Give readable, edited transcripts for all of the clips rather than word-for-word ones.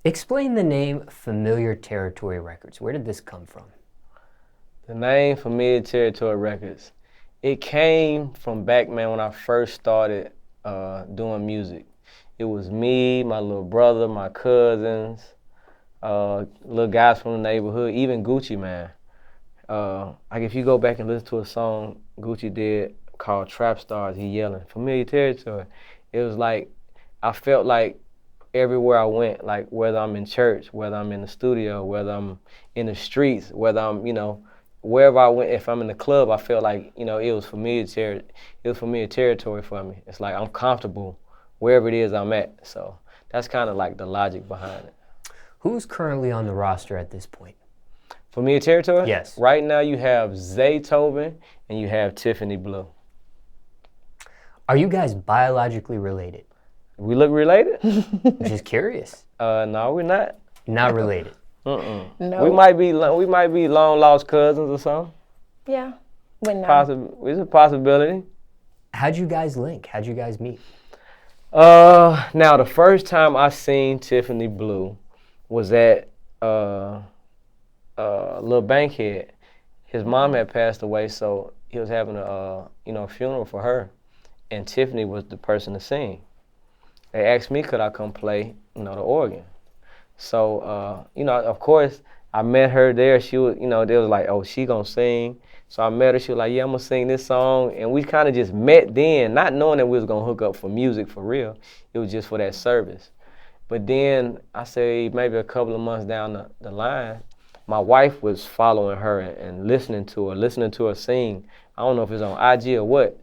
Explain the name Familiar Territory Records. Where did this come from? The name Familiar Territory Records, it came from back, man, when I first started doing music. It was me, my little brother, my cousins, little guys from the neighborhood, even Gucci, man. Like if you go back and listen to a song Gucci did called Trap Stars, he yelling, Familiar Territory. It was like, I felt like everywhere I went, like whether I'm in church, whether I'm in the studio, whether I'm in the streets, whether I'm, wherever I went, if I'm in the club, I felt like, it was familiar territory for me. It's like I'm comfortable wherever it is I'm at. So that's kind of like the logic behind it. Who's currently on the roster at this point? Familiar territory? Yes. Right now you have Zaytoven and you have Tiffany Bleu. Are you guys biologically related? We look related? Just curious. No, we're not. Not related. No. No. We might be long lost cousins or something. Yeah. When not. It's a possibility. How'd you guys link? How'd you guys meet? Now the first time I seen Tiffany Bleu was at Little Bankhead. His mom had passed away, so he was having a funeral for her, and Tiffany was the person to sing. They asked me could I come play, the organ. So, of course, I met her there. She was, they was like, oh, she gonna sing. So I met her. She was like, yeah, I'm gonna sing this song. And we kind of just met then, not knowing that we was gonna hook up for music for real. It was just for that service. But then I say maybe a couple of months down the line, my wife was following her and listening to her sing. I don't know if it's on IG or what.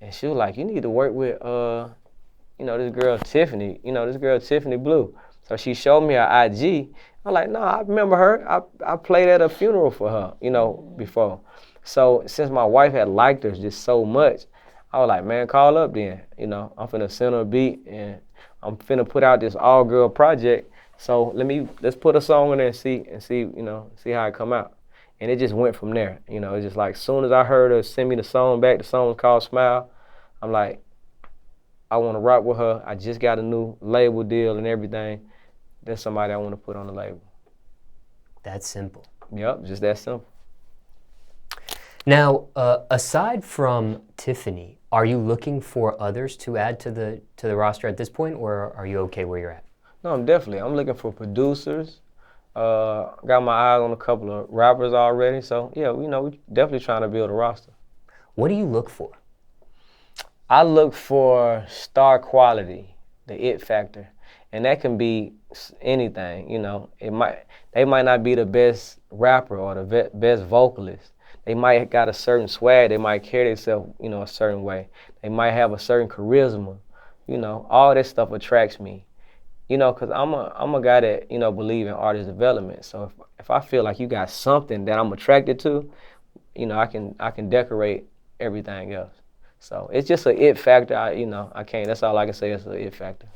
And she was like, you need to work with, this girl Tiffany, Tiffany Bleu. So she showed me her IG. I'm like, no, I remember her. I played at a funeral for her, before. So since my wife had liked her just so much, I was like, man, call up then. I'm finna send her a beat and I'm finna put out this all-girl project. So let's put a song in there and see how it come out. And it just went from there. It's just like, as soon as I heard her send me the song back, the song was called Smile, I'm like, I want to rock with her. I just got a new label deal and everything. There's somebody I want to put on the label. That's simple. Yep, just that simple. Now, aside from Tiffany, are you looking for others to add to the roster at this point, or are you okay where you're at? No, I'm looking for producers. Got my eyes on a couple of rappers already. So, yeah, we're definitely trying to build a roster. What do you look for? I look for star quality, the it factor. And that can be anything, they might not be the best rapper or the best vocalist. They might got a certain swag, they might carry themselves, a certain way. They might have a certain charisma, all this stuff attracts me. Because I'm a guy that, believe in artist development. So if I feel like you got something that I'm attracted to, I can decorate everything else. So it's just an it factor. That's all I can say, it's an it factor.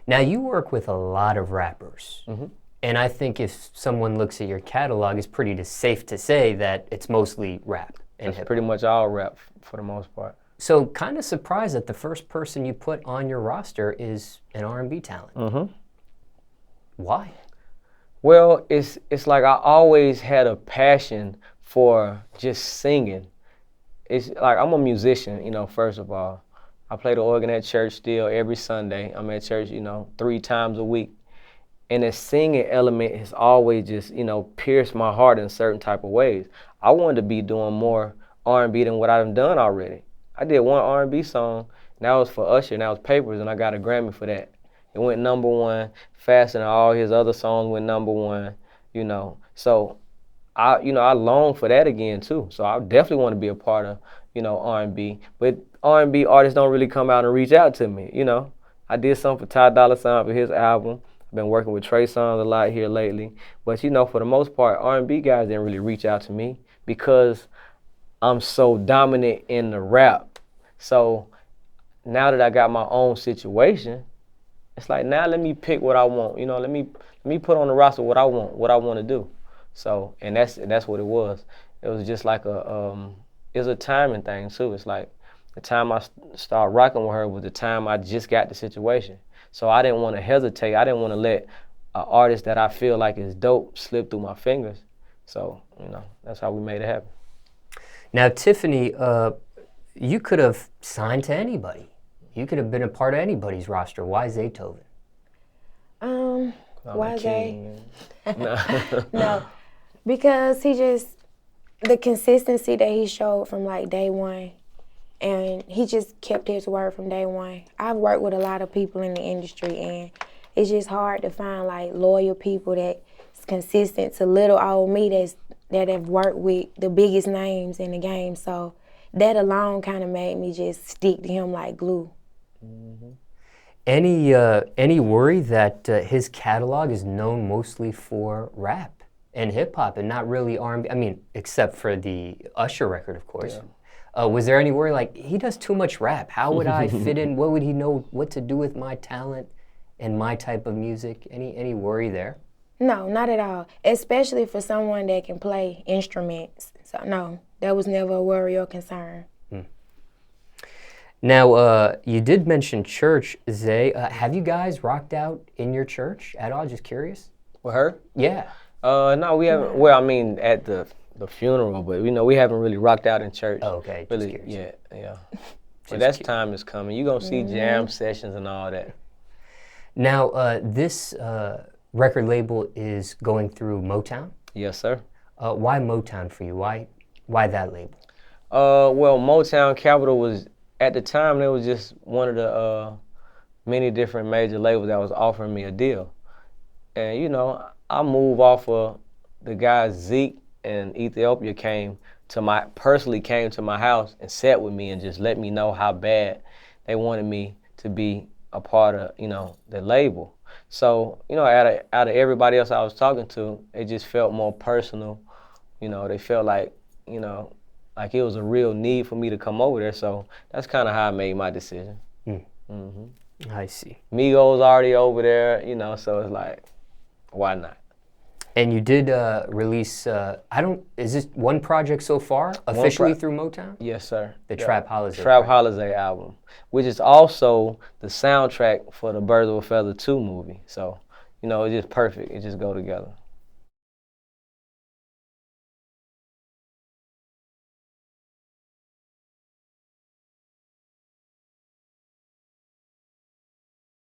Now, you work with a lot of rappers. Mm-hmm. And I think if someone looks at your catalog, it's pretty safe to say that it's mostly rap and It's hip-hop. pretty much all rap for the most part. So kind of surprised that the first person you put on your roster is an R&B talent. Mm-hmm. Why? Well, it's like I always had a passion for just singing. It's like I'm a musician, first of all. I play the organ at church still every Sunday. I'm at church, 3 times a week. And the singing element has always just, pierced my heart in certain type of ways. I wanted to be doing more R&B than what I've done already. I did one R&B song, and that was for Usher, and that was Papers, and I got a Grammy for that. It went #1, faster than all his other songs went #1, So I long for that again too. So I definitely want to be a part of, R&B. But R&B artists don't really come out and reach out to me, I did something for Ty Dolla $ign for his album. I've been working with Trey Songz a lot here lately. But, for the most part, R&B guys didn't really reach out to me because I'm so dominant in the rap. So now that I got my own situation, it's like, now let me pick what I want. Let me put on the roster what I want to do. So, and that's what it was. It was just like it was a timing thing too. It's like the time I started rocking with her was the time I just got the situation. So I didn't want to hesitate. I didn't want to let an artist that I feel like is dope slip through my fingers. So, you know, that's how we made it happen. Now, Tiffany, you could have signed to anybody. You could have been a part of anybody's roster. Why Zaytoven? Why Zay? No, because the consistency that he showed from like day one, and he just kept his word from day one. I've worked with a lot of people in the industry, and it's just hard to find like loyal people that's consistent to little old me that have worked with the biggest names in the game. So that alone kind of made me just stick to him like glue. Mm-hmm. Any worry that his catalog is known mostly for rap and hip hop and not really R&B? I mean, except for the Usher record, of course. Yeah. Was there any worry like he does too much rap? How would I fit in? What would he know what to do with my talent and my type of music? Any worry there? No, not at all. Especially for someone that can play instruments. So no, that was never a worry or concern. Now, you did mention church, Zay. Have you guys rocked out in your church at all? Just curious. With her? Yeah. No, we haven't. Well, I mean, at the funeral, but we haven't really rocked out in church. Oh, okay. Really, yeah. But that's time is coming. You're gonna see jam sessions and all that. Now, this record label is going through Motown. Yes, sir. Why Motown for you? Why that label? Well, Motown Capital was. At the time, there was just one of the many different major labels that was offering me a deal. And, you know, I moved off of the guys Zeke and Ethiopia personally came to my house and sat with me and just let me know how bad they wanted me to be a part of, you know, the label. So, you know, out of everybody else I was talking to, it just felt more personal. You know, they felt like, you know, like it was a real need for me to come over there, so that's kind of how I made my decision. I see. Migos already over there, you know, so it's like, why not? And you did release, is this one project so far, officially through Motown? Yes, sir. The Trap Holiday. Trap Holiday album, which is also the soundtrack for the Birds of a Feather 2 movie. So, you know, it's just perfect. It just go together.